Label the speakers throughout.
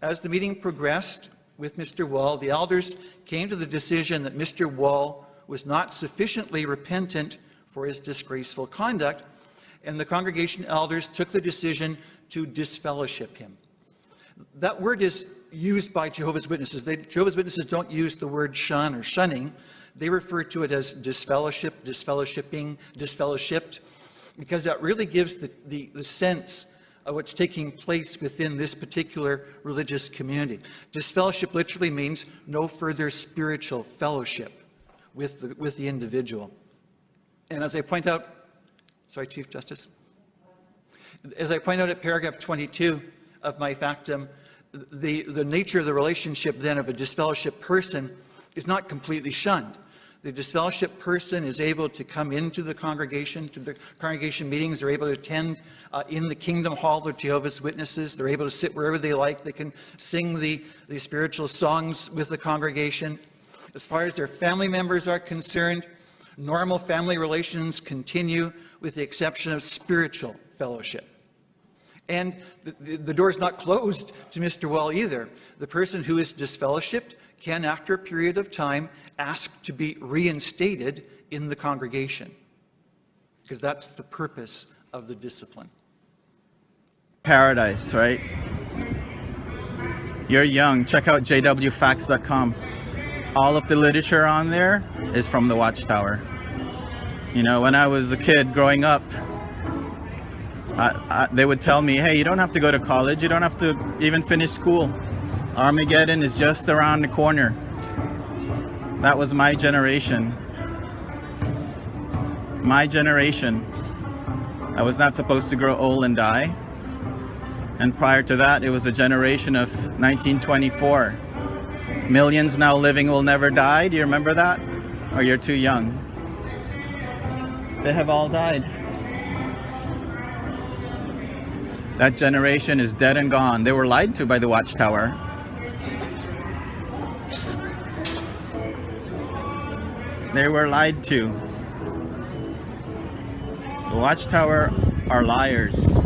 Speaker 1: As the meeting progressed with Mr. Wall, the elders came to the decision that Mr. Wall was not sufficiently repentant for his disgraceful conduct, and the congregation elders took the decision to disfellowship him. That word is used by Jehovah's Witnesses. Jehovah's Witnesses don't use the word shun or shunning. They refer to it as disfellowship, disfellowshipping, disfellowshipped, because that really gives the sense of what's taking place within this particular religious community. Disfellowship literally means no further spiritual fellowship with the individual. And as I point out, sorry, Chief Justice. As I point out at paragraph 22 of my factum, the nature of the relationship then of a disfellowship person is not completely shunned. The disfellowship person is able to come into the congregation, to the congregation meetings. They're able to attend in the Kingdom Hall of Jehovah's Witnesses. They're able to sit wherever they like. They can sing the spiritual songs with the congregation. As far as their family members are concerned, normal family relations continue with the exception of spiritual fellowship. And the door is not closed to Mr. Wall either. The person who is disfellowshipped can, after a period of time, ask to be reinstated in the congregation, because that's the purpose of the discipline.
Speaker 2: Paradise, right? You're young. Check out jwfacts.com. All of the literature on there is from the Watchtower. You know, when I was a kid growing up, they would tell me, hey, you don't have to go to college. You don't have to even finish school. Armageddon is just around the corner. That was my generation. My generation. I was not supposed to grow old and die. And prior to that, it was a generation of 1924. Millions now living will never die. Do you remember that? Or you're too young? They have all died. That generation is dead and gone. They were lied to by the Watchtower. They were lied to. The Watchtower are liars.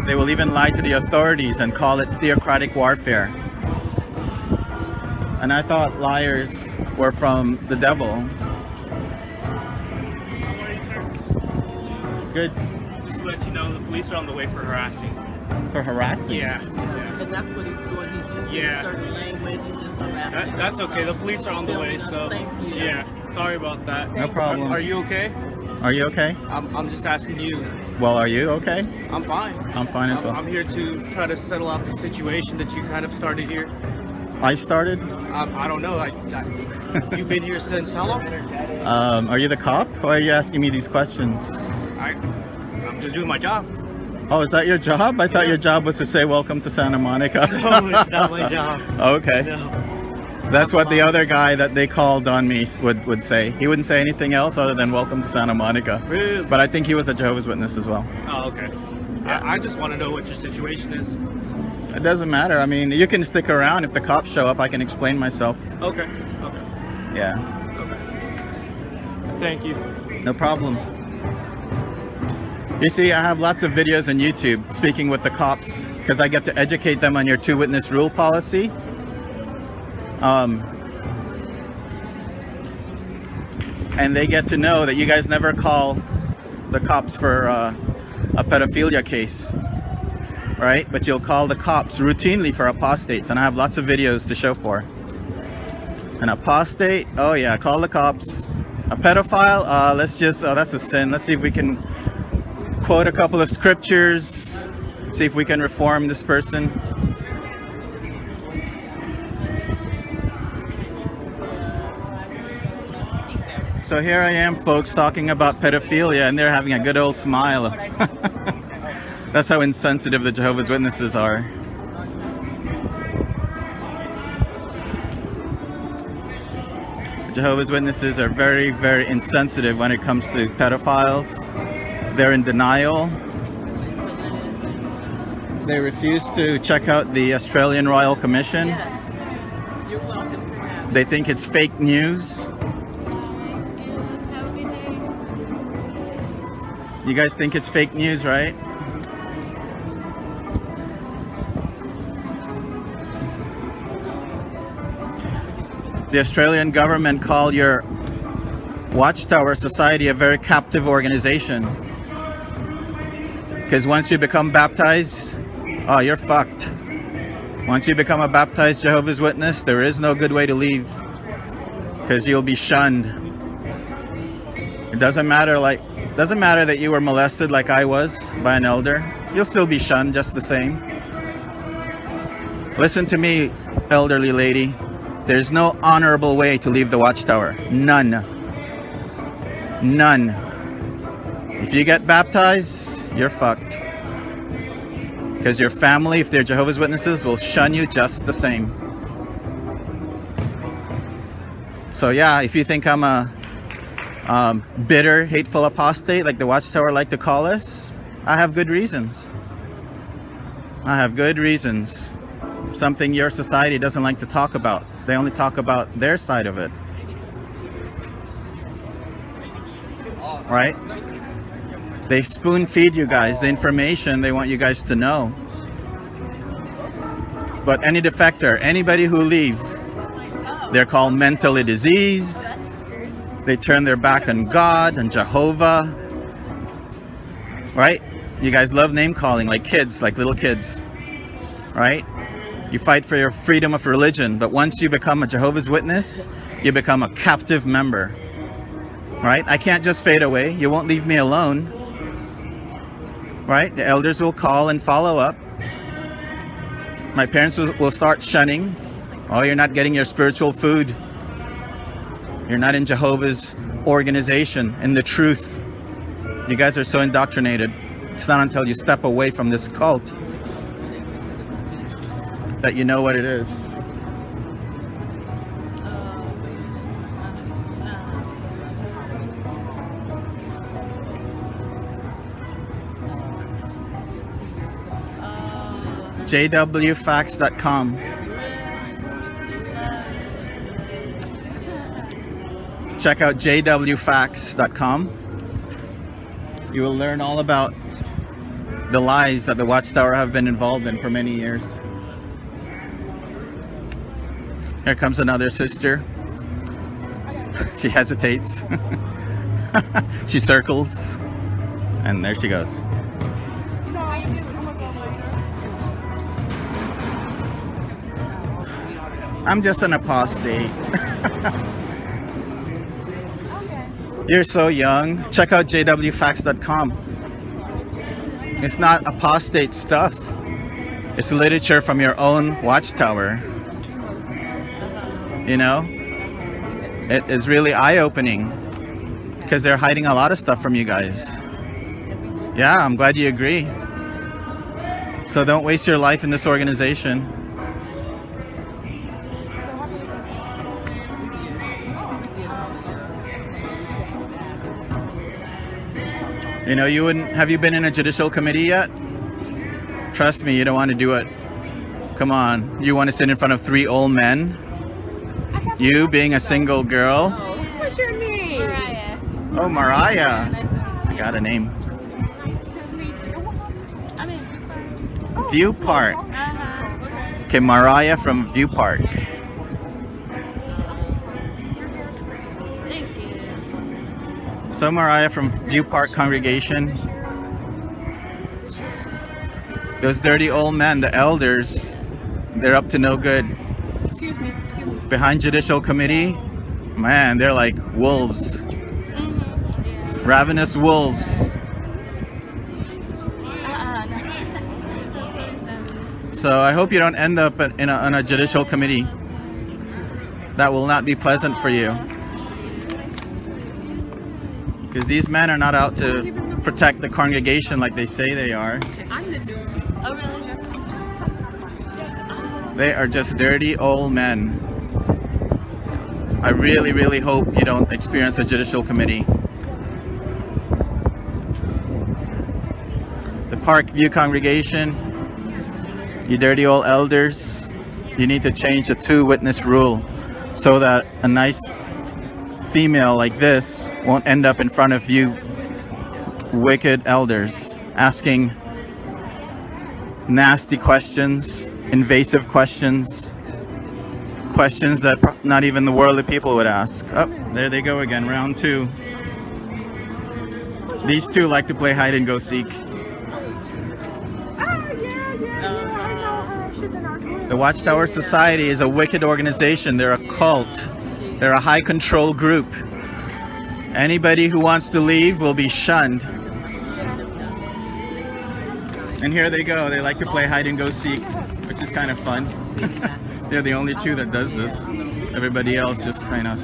Speaker 2: They will even lie to the authorities and call it theocratic warfare. And I thought liars were from the devil.
Speaker 3: How are you, sir?
Speaker 2: Good.
Speaker 3: Just to let you know, the police are on the way for harassing.
Speaker 2: For harassing?
Speaker 3: Yeah.
Speaker 4: And that's what he's doing. He's using
Speaker 3: Yeah.
Speaker 4: certain language and just harassing.
Speaker 3: That's okay. The police are on the way, so
Speaker 4: Thank you.
Speaker 3: yeah. Sorry about that.
Speaker 2: No problem.
Speaker 3: Are you okay?
Speaker 2: Are you okay?
Speaker 3: I'm just asking you.
Speaker 2: Well, are you okay?
Speaker 3: I'm fine.
Speaker 2: I'm fine as well.
Speaker 3: I'm here to try to settle out the situation that you kind of started here.
Speaker 2: I started?
Speaker 3: I don't know. You've been here since how long?
Speaker 2: Are you the cop? Or are you asking me these questions?
Speaker 3: I'm just doing my job.
Speaker 2: Oh, is that your job? I thought your job was to say welcome to Santa Monica.
Speaker 3: No, it's not my job.
Speaker 2: Okay.
Speaker 3: No.
Speaker 2: That's what the other guy that they called on me would say. He wouldn't say anything else other than welcome to Santa Monica.
Speaker 3: Really?
Speaker 2: But I think he was a Jehovah's Witness as well.
Speaker 3: Oh, okay.
Speaker 2: Yeah.
Speaker 3: I just want to know what your situation is.
Speaker 2: It doesn't matter. I mean, you can stick around. If the cops show up, I can explain myself.
Speaker 3: Okay. Okay.
Speaker 2: Yeah.
Speaker 3: Okay. Thank you.
Speaker 2: No problem. You see, I have lots of videos on YouTube speaking with the cops because I get to educate them on your two-witness rule policy. And they get to know that you guys never call the cops for a pedophilia case, right? But you'll call the cops routinely for apostates, and I have lots of videos to show for. An apostate, oh yeah, call the cops. A pedophile, that's a sin. Let's see if we can quote a couple of scriptures, see if we can reform this person. So here I am, folks, talking about pedophilia, and they're having a good old smile. That's how insensitive the Jehovah's Witnesses are. The Jehovah's Witnesses are very, very insensitive when it comes to pedophiles. They're in denial. They refuse to check out the Australian Royal Commission.
Speaker 4: Yes. You're welcome to have.
Speaker 2: They think it's fake news. You guys think it's fake news, right? the Australian government call your Watchtower Society a very captive organization. Because once you become baptized, oh, you're fucked. Once you become a baptized Jehovah's Witness, there is no good way to leave. Because you'll be shunned. It doesn't matter that you were molested like I was by an elder. You'll still be shunned just the same. Listen to me, elderly lady. There's no honorable way to leave the Watchtower. None. None. If you get baptized, you're fucked. Because your family, if they're Jehovah's Witnesses, will shun you just the same. So yeah, if you think I'm a bitter, hateful apostate, like the Watchtower like to call us, I have good reasons. I have good reasons. Something your society doesn't like to talk about. They only talk about their side of it. Right? They spoon feed you guys the information they want you guys to know. But any defector, anybody who leave, they're called mentally diseased. They turn their back on God and Jehovah. Right? You guys love name calling like kids, like little kids. Right? You fight for your freedom of religion, but once you become a Jehovah's Witness, you become a captive member. Right? I can't just fade away. You won't leave me alone. Right? The elders will call and follow up. My parents will start shunning. Oh, you're not getting your spiritual food. You're not in Jehovah's organization, in the truth. You guys are so indoctrinated. It's not until you step away from this cult that you know what it is. jwfacts.com. Check out jwfacts.com. You will learn all about the lies that the Watchtower have been involved in for many years. Here comes another sister. She hesitates. She circles. And there she goes. I'm just an apostate. You're so young. Check out jwfacts.com. It's not apostate stuff. It's literature from your own Watchtower. You know? It is really eye-opening because they're hiding a lot of stuff from you guys. Yeah, I'm glad you agree. So don't waste your life in this organization. You know, have you been in a judicial committee yet? Trust me, you don't want to do it. Come on, you want to sit in front of 3 old men? You being a single girl?
Speaker 5: What's your name? Mariah.
Speaker 2: Oh, Mariah.
Speaker 5: Nice to meet you.
Speaker 2: I got a name.
Speaker 5: I'm in
Speaker 2: View Park.
Speaker 5: Uh-huh.
Speaker 2: Okay, Mariah from View Park.
Speaker 5: Thank you.
Speaker 2: So Mariah from View Park congregation. Those dirty old men, the elders, they're up to no good.
Speaker 5: Excuse me.
Speaker 2: Behind judicial committee, man, they're like wolves.
Speaker 5: Mm-hmm. Yeah.
Speaker 2: Ravenous wolves.
Speaker 5: No.
Speaker 2: So I hope you don't end up on a judicial committee. That will not be pleasant for you. Because these men are not out to protect the congregation like they say they are.
Speaker 5: Oh, really?
Speaker 2: They are just dirty old men. I really, really hope you don't experience a judicial committee. The Park View congregation, you dirty old elders, you need to change the 2-witness rule so that a nice female like this won't end up in front of you wicked elders asking nasty questions, invasive questions questions that not even the worldly people would ask. Oh, there they go again, round 2. These two like to play hide and go seek. The Watchtower Society is a wicked organization. They're a cult. They're a high control group. Anybody who wants to leave will be shunned. And here they go. They like to play hide and go seek, which is kind of fun. They're the only two that does this. Everybody else just kind of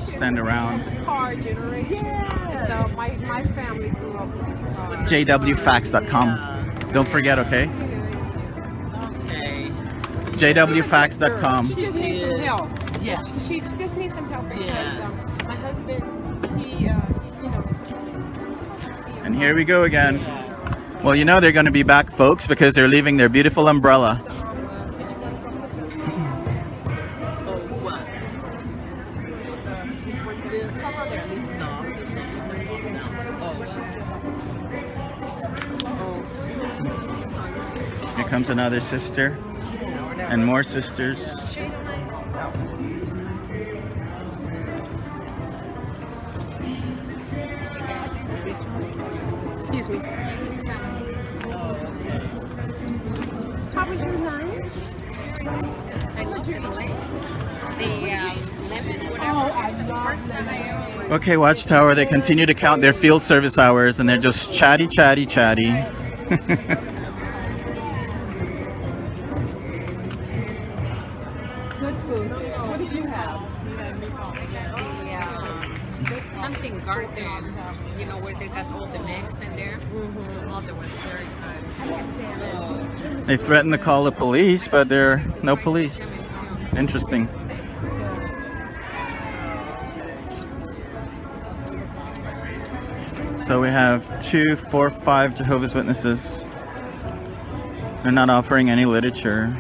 Speaker 2: stand around.
Speaker 6: Car generation. So my family grew up with
Speaker 2: JWFacts.com. Don't forget, okay?
Speaker 4: Okay.
Speaker 2: JWFacts.com.
Speaker 6: She just needs some help.
Speaker 4: Yes.
Speaker 6: She just needs some help because
Speaker 4: Yes.
Speaker 6: my husband, he,
Speaker 2: And here we go again. Well, you know they're going to be back, folks, because they're leaving their beautiful umbrella.
Speaker 4: Oh, what? No, I'm just gonna be bringing it out.
Speaker 2: Here comes another sister and more sisters.
Speaker 6: excuse me. How was your night?
Speaker 5: I love the place. The lemon, whatever.
Speaker 6: Oh, I
Speaker 5: It's the
Speaker 6: love
Speaker 5: first time I ever went.
Speaker 2: Okay, Watchtower, they continue to count their field service hours and they're just chatty, chatty, chatty.
Speaker 6: Good food. What did you have?
Speaker 5: The hunting garden, you know, where they got all the medicine there. Oh, that was very good.
Speaker 2: They threaten to call the police, but there are no police. Interesting. So we have 2, 4, 5 Jehovah's Witnesses. They're not offering any literature.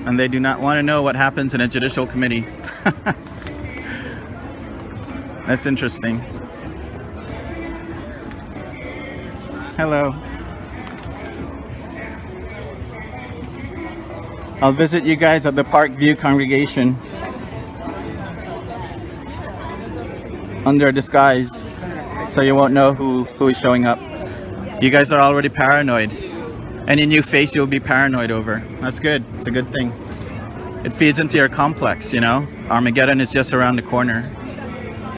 Speaker 2: And they do not want to know what happens in a judicial committee. That's interesting. Hello. I'll visit you guys at the Parkview congregation under a disguise, so you won't know who is showing up. You guys are already paranoid. Any new face you'll be paranoid over. That's good. It's a good thing. It feeds into your complex, you know. Armageddon is just around the corner.